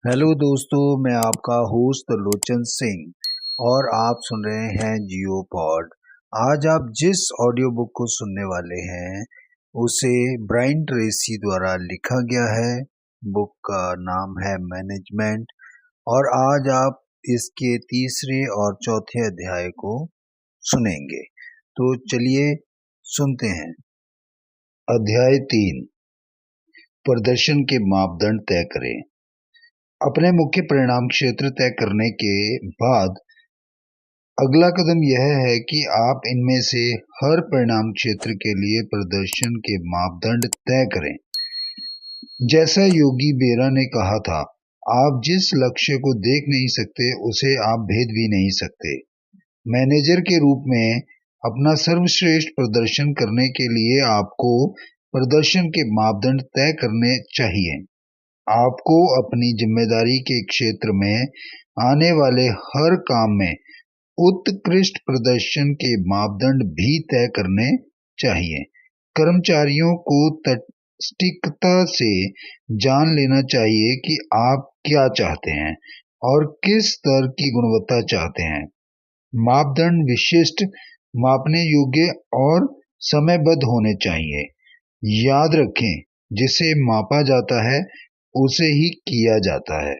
Hello दोस्तों, मैं आपका होस्ट लोचन सिंह और आप सुन रहे हैं जियो पॉड। आज आप जिस ऑडियो बुक को सुनने वाले हैं उसे ब्रायन ट्रेसी द्वारा लिखा गया है। बुक का नाम है मैनेजमेंट और आज आप इसके तीसरे और चौथे अध्याय को सुनेंगे। तो चलिए सुनते हैं। अध्याय 3, प्रदर्शन के मापदंड तय करें। अपने मुख्य परिणाम क्षेत्र तय करने के बाद अगला कदम यह है कि आप इनमें से हर परिणाम क्षेत्र के लिए प्रदर्शन के मापदंड तय करें। जैसा योगी बेरा ने कहा था, आप जिस लक्ष्य को देख नहीं सकते उसे आप भेद भी नहीं सकते। मैनेजर के रूप में अपना सर्वश्रेष्ठ प्रदर्शन करने के लिए आपको प्रदर्शन के मापदंड तय करने चाहिए। आपको अपनी जिम्मेदारी के क्षेत्र में आने वाले हर काम में उत्कृष्ट प्रदर्शन के मापदंड भी तय करने चाहिए। कर्मचारियों को सटीकता से जान लेना चाहिए कि आप क्या चाहते हैं और किस स्तर की गुणवत्ता चाहते हैं। मापदंड विशिष्ट, मापने योग्य और समयबद्ध होने चाहिए। याद रखें, जिसे मापा जाता है उसे ही किया जाता है।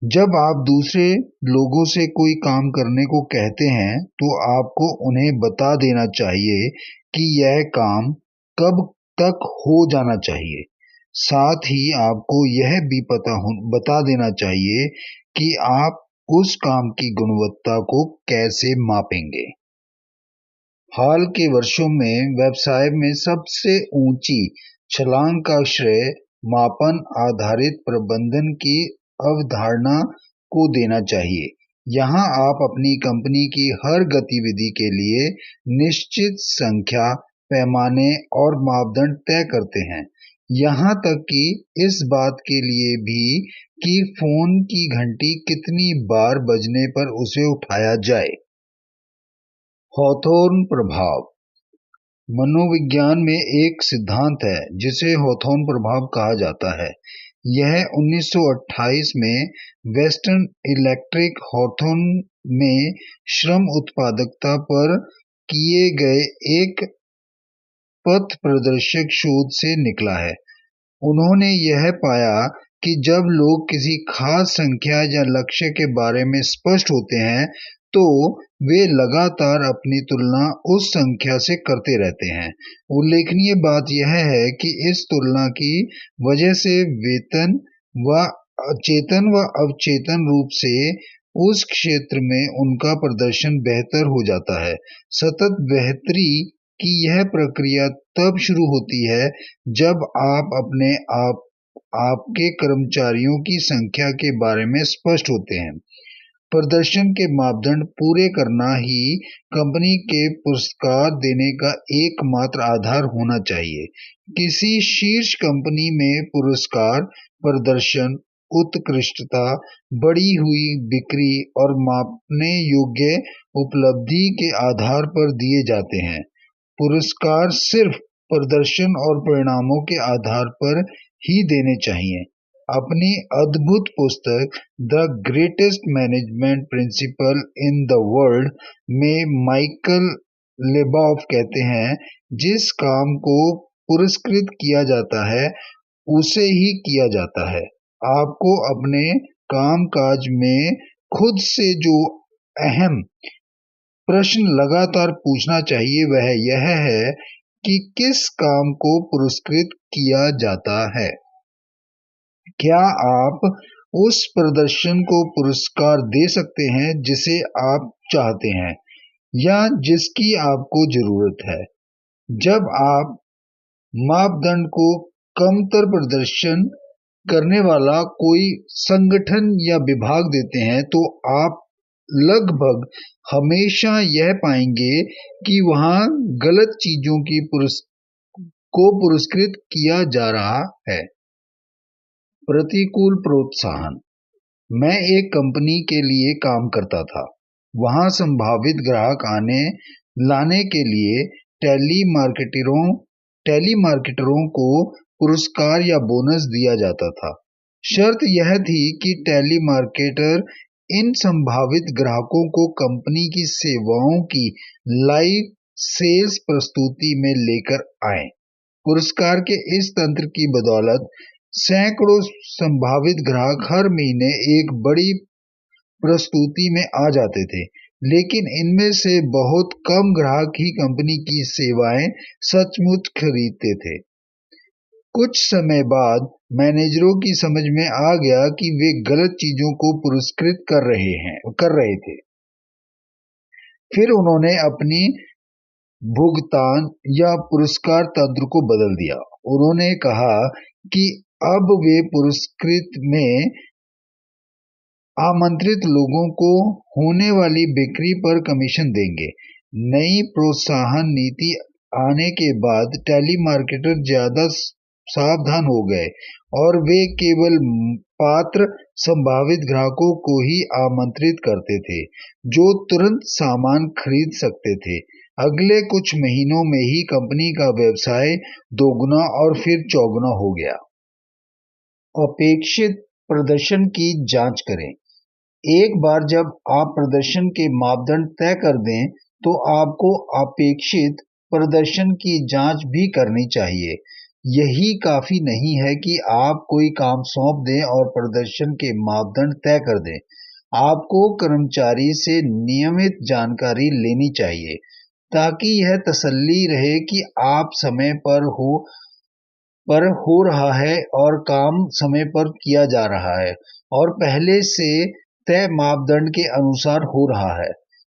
जब आप दूसरे लोगों से कोई काम करने को कहते हैं तो आपको उन्हें बता देना चाहिए कि यह काम कब तक हो जाना चाहिए। साथ ही आपको यह भी बता देना चाहिए कि आप उस काम की गुणवत्ता को कैसे मापेंगे। हाल के वर्षों में व्यवसाय में सबसे ऊंची छलांग का श्रेय मापन आधारित प्रबंधन की अवधारणा को देना चाहिए। यहाँ आप अपनी कंपनी की हर गतिविधि के लिए निश्चित संख्या, पैमाने और मापदंड तय करते हैं, यहाँ तक कि इस बात के लिए भी कि फोन की घंटी कितनी बार बजने पर उसे उठाया जाए। हॉथॉर्न प्रभाव। मनोविज्ञान में एक सिद्धांत है जिसे हॉथॉर्न प्रभाव कहा जाता है। यह 1928 में वेस्टर्न इलेक्ट्रिक हॉथॉर्न में श्रम उत्पादकता पर किए गए एक पथ प्रदर्शक शोध से निकला है। उन्होंने यह पाया कि जब लोग किसी खास संख्या या लक्ष्य के बारे में स्पष्ट होते हैं तो वे लगातार अपनी तुलना उस संख्या से करते रहते हैं। उल्लेखनीय बात यह है कि इस तुलना की वजह से वेतन व अचेतन व अवचेतन रूप से उस क्षेत्र में उनका प्रदर्शन बेहतर हो जाता है। सतत बेहतरी की यह प्रक्रिया तब शुरू होती है जब आप अपने आपके कर्मचारियों की संख्या के बारे में स्पष्ट होते हैं। प्रदर्शन के मापदंड पूरे करना ही कंपनी के पुरस्कार देने का एकमात्र आधार होना चाहिए। किसी शीर्ष कंपनी में पुरस्कार प्रदर्शन, उत्कृष्टता, बढ़ी हुई बिक्री और मापने योग्य उपलब्धि के आधार पर दिए जाते हैं। पुरस्कार सिर्फ प्रदर्शन और परिणामों के आधार पर ही देने चाहिए। अपनी अद्भुत पुस्तक the greatest management principle in the world में माइकल लेबॉफ कहते हैं, जिस काम को पुरस्कृत किया जाता है उसे ही किया जाता है। आपको अपने कामकाज में खुद से जो अहम प्रश्न लगातार पूछना चाहिए वह यह है कि किस काम को पुरस्कृत किया जाता है। क्या आप उस प्रदर्शन को पुरस्कार दे सकते हैं जिसे आप चाहते हैं या जिसकी आपको जरूरत है? जब आप मापदंड को कमतर प्रदर्शन करने वाला कोई संगठन या विभाग देते हैं तो आप लगभग हमेशा यह पाएंगे कि वहां गलत चीजों को पुरस्कृत किया जा रहा है। प्रतिकूल प्रोत्साहन। मैं एक कंपनी के लिए काम करता था। वहां संभावित ग्राहक लाने के लिए टेलीमार्केटरों को पुरस्कार या बोनस दिया जाता था। शर्त यह थी कि टेलीमार्केटर इन संभावित ग्राहकों को कंपनी की सेवाओं की लाइव सेल्स प्रस्तुति में लेकर आए। पुरस्कार के इस तंत्र की बदौलत सैकड़ों संभावित ग्राहक हर महीने एक बड़ी प्रस्तुति में आ जाते थे, लेकिन इनमें से बहुत कम ग्राहक ही कंपनी की सेवाएं सचमुच खरीदते थे। कुछ समय बाद मैनेजरों की समझ में आ गया कि वे गलत चीजों को पुरस्कृत कर रहे थे। फिर उन्होंने अपनी भुगतान या पुरस्कार तंत्र को बदल दिया। उन्होंने कहा कि अब वे पुरस्कृत में आमंत्रित लोगों को होने वाली बिक्री पर कमीशन देंगे। नई प्रोत्साहन नीति आने के बाद टेलीमार्केटर ज्यादा सावधान हो गए और वे केवल पात्र संभावित ग्राहकों को ही आमंत्रित करते थे जो तुरंत सामान खरीद सकते थे। अगले कुछ महीनों में ही कंपनी का व्यवसाय दोगुना और फिर चौगुना हो गया। अपेक्षित प्रदर्शन की जांच करें। एक बार जब आप प्रदर्शन के मापदंड तय कर दें, तो आपको अपेक्षित प्रदर्शन की जांच भी करनी चाहिए। यही काफी नहीं है कि आप कोई काम सौंप दें और प्रदर्शन के मापदंड तय कर दें। आपको कर्मचारी से नियमित जानकारी लेनी चाहिए ताकि यह तसल्ली रहे कि आप समय पर हो रहा है और काम समय पर किया जा रहा है और पहले से तय मापदंड के अनुसार हो रहा है।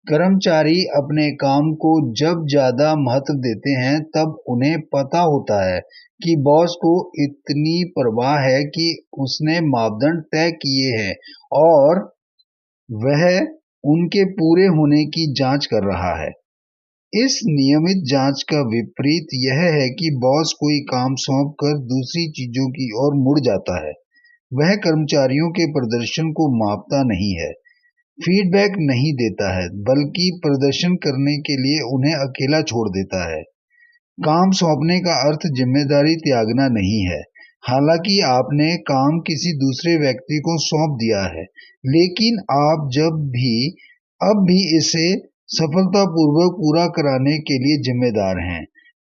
कर्मचारी अपने काम को जब ज्यादा महत्व देते हैं, तब उन्हें पता होता है कि बॉस को इतनी परवाह है कि उसने मापदंड तय किए हैं और वह उनके पूरे होने की जांच कर रहा है। इस नियमित जांच का विपरीत यह है कि बॉस कोई काम सौंप कर दूसरी चीजों की ओर मुड़ जाता है। वह कर्मचारियों के प्रदर्शन को मापता नहीं है, फीडबैक नहीं देता है, बल्कि प्रदर्शन करने के लिए उन्हें अकेला छोड़ देता है। काम सौंपने का अर्थ जिम्मेदारी त्यागना नहीं है। हालांकि आपने काम किसी दूसरे व्यक्ति को सौंप दिया है, लेकिन आप अब भी इसे सफलतापूर्वक पूरा कराने के लिए जिम्मेदार हैं।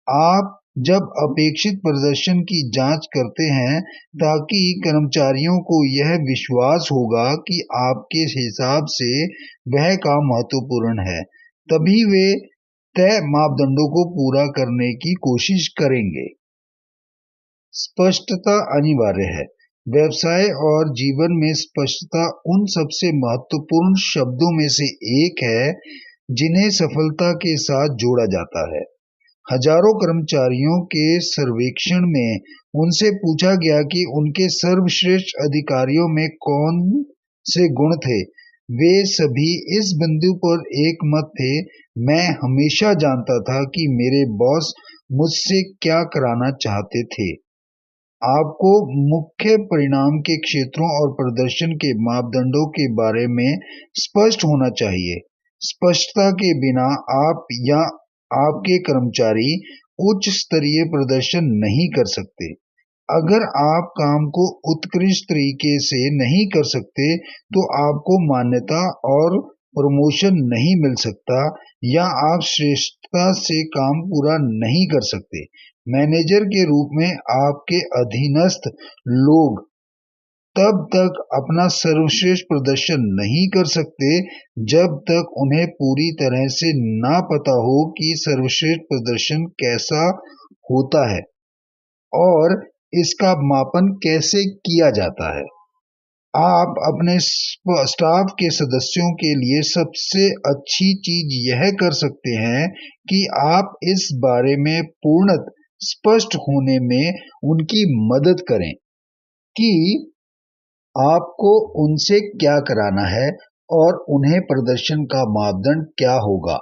आप जब अपेक्षित प्रदर्शन की जांच करते हैं, ताकि कर्मचारियों को यह विश्वास होगा कि आपके हिसाब से वह काम महत्वपूर्ण है, तभी वे तय मापदंडों को पूरा करने की कोशिश करेंगे। स्पष्टता अनिवार्य है। व्यवसाय और जीवन में स्पष्टता उन सबसे महत्वपूर्ण शब्दों में से एक है जिन्हें सफलता के साथ जोड़ा जाता है। हजारों कर्मचारियों के सर्वेक्षण में उनसे पूछा गया कि उनके सर्वश्रेष्ठ अधिकारियों में कौन से गुण थे। वे सभी इस बिंदु पर एकमत थे, मैं हमेशा जानता था कि मेरे बॉस मुझसे क्या कराना चाहते थे। आपको मुख्य परिणाम के क्षेत्रों और प्रदर्शन के मापदंडों के बारे में स्पष्ट होना चाहिए। स्पष्टता के बिना आप या आपके कर्मचारी उच्च स्तरीय प्रदर्शन नहीं कर सकते। अगर आप काम को उत्कृष्ट तरीके से नहीं कर सकते, तो आपको मान्यता और प्रमोशन नहीं मिल सकता या आप श्रेष्ठता से काम पूरा नहीं कर सकते। मैनेजर के रूप में आपके अधीनस्थ लोग तब तक अपना सर्वश्रेष्ठ प्रदर्शन नहीं कर सकते जब तक उन्हें पूरी तरह से ना पता हो कि सर्वश्रेष्ठ प्रदर्शन कैसा होता है और इसका मापन कैसे किया जाता है। आप अपने स्टाफ के सदस्यों के लिए सबसे अच्छी चीज यह कर सकते हैं कि आप इस बारे में पूर्णतः स्पष्ट होने में उनकी मदद करें कि आपको उनसे क्या कराना है और उन्हें प्रदर्शन का मापदंड क्या होगा।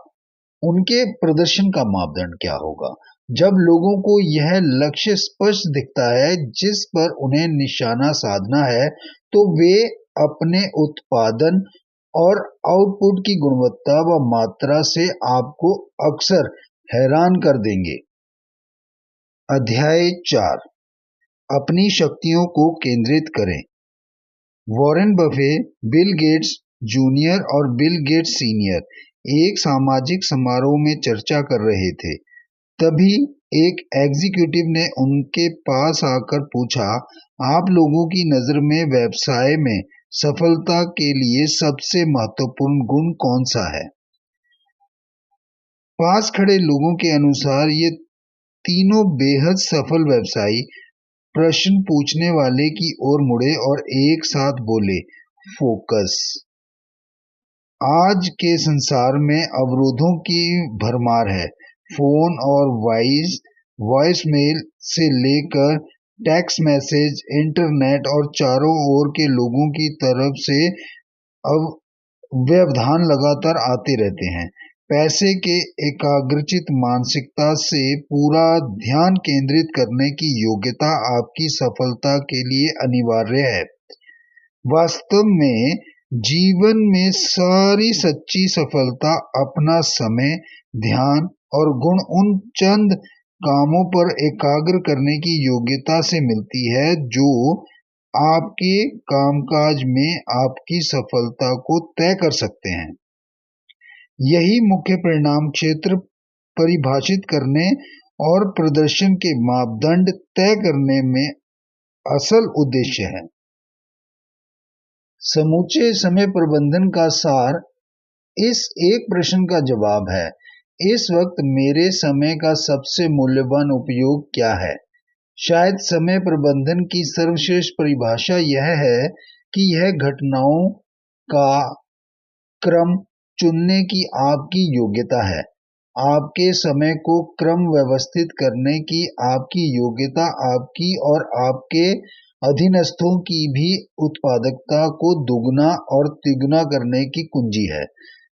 उनके प्रदर्शन का मापदंड क्या होगा। जब लोगों को यह लक्ष्य स्पष्ट दिखता है जिस पर उन्हें निशाना साधना है, तो वे अपने उत्पादन और आउटपुट की गुणवत्ता व मात्रा से आपको अक्सर हैरान कर देंगे। अध्याय 4, अपनी शक्तियों को केंद्रित करें। Warren Buffett, Bill Gates junior और बिल गेट्स सीनियर एक सामाजिक समारोह में चर्चा कर रहे थे। तभी एक एग्जीक्यूटिव ने उनके पास आकर पूछा, आप लोगों की नज़र में व्यवसाय में सफलता के लिए सबसे महत्वपूर्ण गुण कौन सा है? पास खड़े लोगों के अनुसार ये तीनों बेहद सफल व्यवसायी प्रश्न पूछने वाले की ओर मुड़े और एक साथ बोले, फोकस। आज के संसार में अवरोधों की भरमार है। फोन और वॉइस मेल से लेकर टेक्स्ट मैसेज, इंटरनेट और चारों ओर के लोगों की तरफ से अब व्यवधान लगातार आते रहते हैं। पैसे के एकाग्रचित मानसिकता से पूरा ध्यान केंद्रित करने की योग्यता आपकी सफलता के लिए अनिवार्य है। वास्तव में जीवन में सारी सच्ची सफलता अपना समय, ध्यान और गुण उन चंद कामों पर एकाग्र करने की योग्यता से मिलती है जो आपके कामकाज में आपकी सफलता को तय कर सकते हैं। यही मुख्य परिणाम क्षेत्र परिभाषित करने और प्रदर्शन के मापदंड तय करने में असल उद्देश्य है। समूचे समय प्रबंधन का सार इस एक प्रश्न का जवाब है, इस वक्त मेरे समय का सबसे मूल्यवान उपयोग क्या है? शायद समय प्रबंधन की सर्वश्रेष्ठ परिभाषा यह है कि यह घटनाओं का क्रम चुनने की आपकी योग्यता है। आपके समय को क्रम व्यवस्थित करने की आपकी योग्यता आपकी और आपके अधीनस्थों की भी उत्पादकता को दुगना और तिगुना करने की कुंजी है।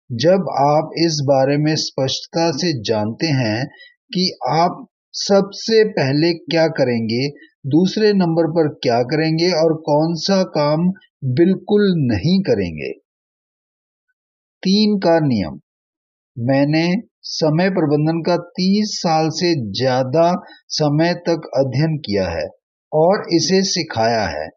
जब आप इस बारे में स्पष्टता से जानते हैं कि आप सबसे पहले क्या करेंगे, दूसरे नंबर पर क्या करेंगे और कौन सा काम बिल्कुल नहीं करेंगे। 3 का नियम। मैंने समय प्रबंधन का 30 साल से ज्यादा समय तक अध्ययन किया है और इसे सिखाया है।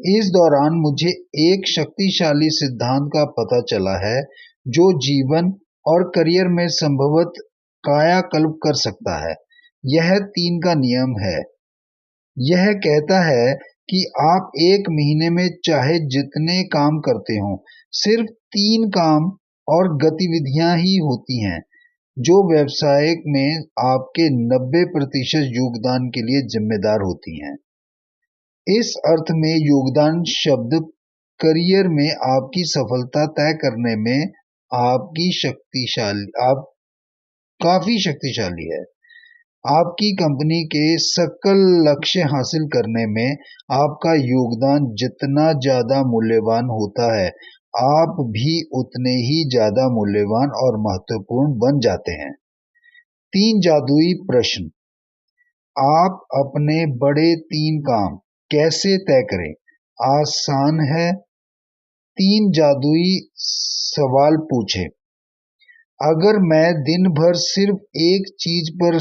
इस दौरान मुझे एक शक्तिशाली सिद्धांत का पता चला है जो जीवन और करियर में संभवतः कायाकल्प कर सकता है। यह 3 का नियम है। यह कहता है कि आप एक महीने में चाहे जितने काम करते हो, सिर्फ 3 काम और गतिविधियां ही होती हैं जो व्यवसाय में आपके 90% योगदान के लिए जिम्मेदार होती हैं। इस अर्थ में योगदान शब्द करियर में आपकी सफलता तय करने में काफी शक्तिशाली है। आपकी कंपनी के सकल लक्ष्य हासिल करने में आपका योगदान जितना ज्यादा मूल्यवान होता है, आप भी उतने ही ज्यादा मूल्यवान और महत्वपूर्ण बन जाते हैं। 3 जादुई प्रश्न। आप अपने बड़े 3 काम कैसे तय करें? आसान है। 3 जादुई सवाल पूछें। अगर मैं दिन भर सिर्फ एक चीज पर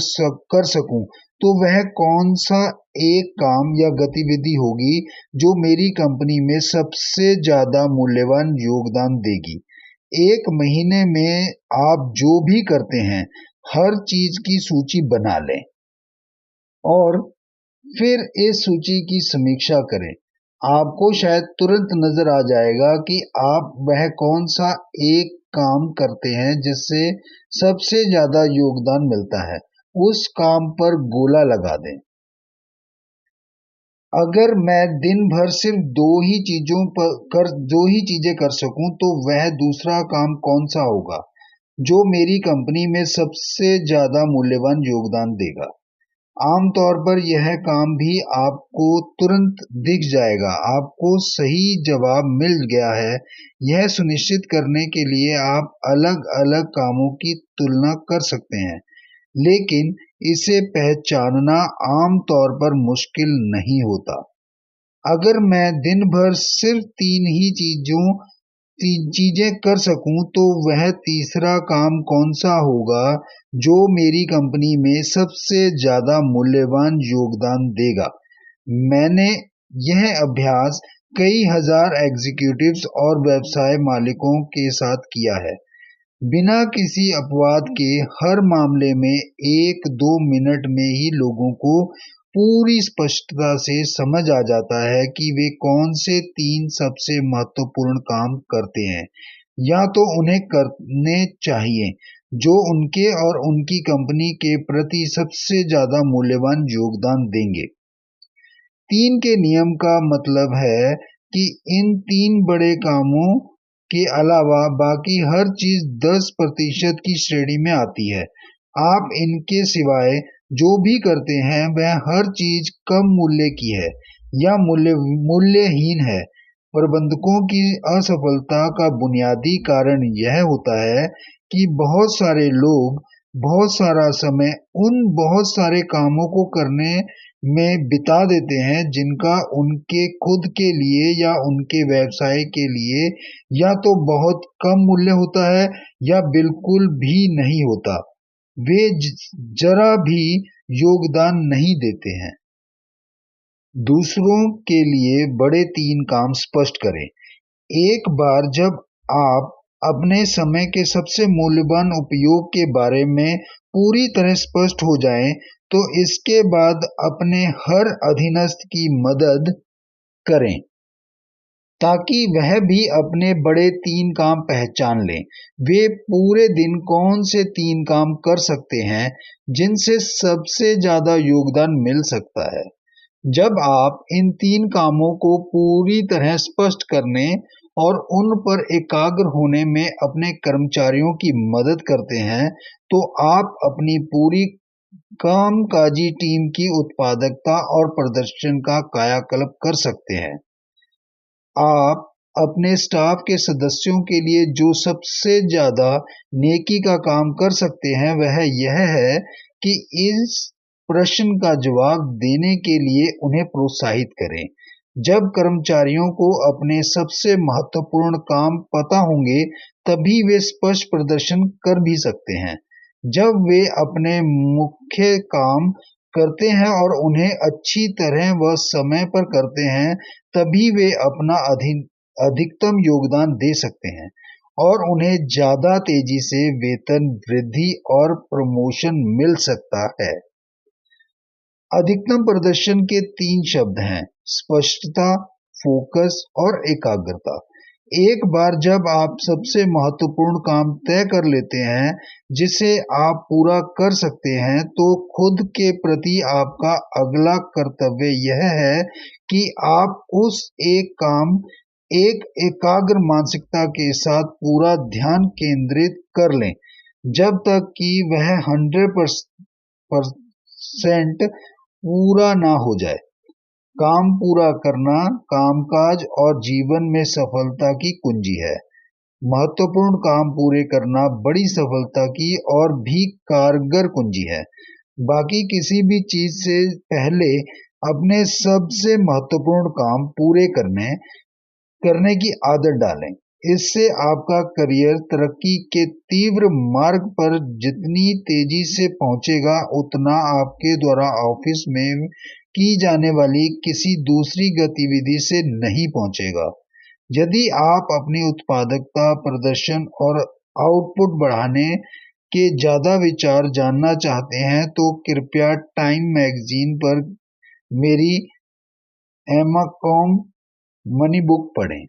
कर सकूं, तो वह कौन सा एक काम या गतिविधि होगी जो मेरी कंपनी में सबसे ज्यादा मूल्यवान योगदान देगी? एक महीने में आप जो भी करते हैं, हर चीज की सूची बना लें और फिर इस सूची की समीक्षा करें। आपको शायद तुरंत नजर आ जाएगा कि आप वह कौन सा एक काम करते हैं जिससे सबसे ज्यादा योगदान मिलता है। उस काम पर गोला लगा दें। अगर मैं दिन भर सिर्फ दो ही चीजें कर सकूं, तो वह दूसरा काम कौन सा होगा जो मेरी कंपनी में सबसे ज्यादा मूल्यवान योगदान देगा? आमतौर पर यह काम भी आपको तुरंत दिख जाएगा। आपको सही जवाब मिल गया है। यह सुनिश्चित करने के लिए आप अलग-अलग कामों की तुलना कर सकते हैं, लेकिन इसे पहचानना आमतौर पर मुश्किल नहीं होता। अगर मैं दिन भर सिर्फ 3 ही चीजें कर सकूं, तो वह तीसरा काम कौन सा होगा जो मेरी कंपनी में सबसे ज्यादा मूल्यवान योगदान देगा? मैंने यह अभ्यास कई हजार एग्जीक्यूटिव्स और व्यवसाय मालिकों के साथ किया है। बिना किसी अपवाद के हर मामले में 1-2 मिनट में ही लोगों को पूरी स्पष्टता से समझ आ जाता है कि वे कौन से 3 सबसे महत्वपूर्ण काम करते हैं या तो उन्हें करने चाहिए, जो उनके और उनकी कंपनी के प्रति सबसे ज्यादा मूल्यवान योगदान देंगे। 3 के नियम का मतलब है कि इन 3 बड़े कामों के अलावा बाकी हर चीज 10% की श्रेणी में आती है। आप इनके सिवाय जो भी करते हैं वह हर चीज कम मूल्य की है या मूल्यहीन है। प्रबंधकों की असफलता का बुनियादी कारण यह होता है कि बहुत सारे लोग बहुत सारा समय उन बहुत सारे कामों को करने में बिता देते हैं जिनका उनके खुद के लिए या उनके व्यवसाय के लिए या तो बहुत कम मूल्य होता है या बिल्कुल भी नहीं होता। वे जरा भी योगदान नहीं देते हैं। दूसरों के लिए बड़े 3 काम स्पष्ट करें। एक बार जब आप अपने समय के सबसे मूल्यवान उपयोग के बारे में पूरी तरह स्पष्ट हो जाएं, तो इसके बाद अपने हर अधीनस्थ की मदद करें ताकि वह भी अपने बड़े 3 काम पहचान लें। वे पूरे दिन कौन से 3 काम कर सकते हैं जिनसे सबसे ज्यादा योगदान मिल सकता है। जब आप इन 3 कामों को पूरी तरह स्पष्ट करने और उन पर एकाग्र होने में अपने कर्मचारियों की मदद करते हैं, तो आप अपनी पूरी कामकाजी टीम की उत्पादकता और प्रदर्शन का कायाकल्प कर सकते हैं। आप अपने स्टाफ के सदस्यों के लिए जो सबसे ज्यादा नेकी का काम कर सकते हैं वह यह है कि इस प्रश्न का जवाब देने के लिए उन्हें प्रोत्साहित करें। जब कर्मचारियों को अपने सबसे महत्वपूर्ण काम पता होंगे, तभी वे स्पष्ट प्रदर्शन कर भी सकते हैं। जब वे अपने मुख्य काम करते हैं और उन्हें अच्छी तरह व समय पर करते हैं, तभी वे अपना अधिकतम योगदान दे सकते हैं और उन्हें ज्यादा तेजी से वेतन वृद्धि और प्रमोशन मिल सकता है। अधिकतम प्रदर्शन के 3 शब्द हैं: स्पष्टता, फोकस और एकाग्रता। एक बार जब आप सबसे महत्वपूर्ण काम तय कर लेते हैं जिसे आप पूरा कर सकते हैं, तो खुद के प्रति आपका अगला कर्तव्य यह है कि आप उस एक काम एक एकाग्र मानसिकता के साथ पूरा ध्यान केंद्रित कर लें जब तक कि वह 100% पूरा ना हो जाए। काम पूरा करना कामकाज और जीवन में सफलता की कुंजी है। महत्वपूर्ण काम पूरे करना बड़ी सफलता की और भी कारगर कुंजी है। बाकी किसी भी चीज से पहले अपने सबसे महत्वपूर्ण काम पूरे करने की आदत डालें। इससे आपका करियर तरक्की के तीव्र मार्ग पर जितनी तेजी से पहुंचेगा, उतना आपके द्वारा ऑफिस में की जाने वाली किसी दूसरी गतिविधि से नहीं पहुंचेगा। यदि आप अपनी उत्पादकता, प्रदर्शन और आउटपुट बढ़ाने के ज्यादा विचार जानना चाहते हैं, तो कृपया टाइम मैगजीन पर मेरी एमाकॉम मनी बुक पढ़ें।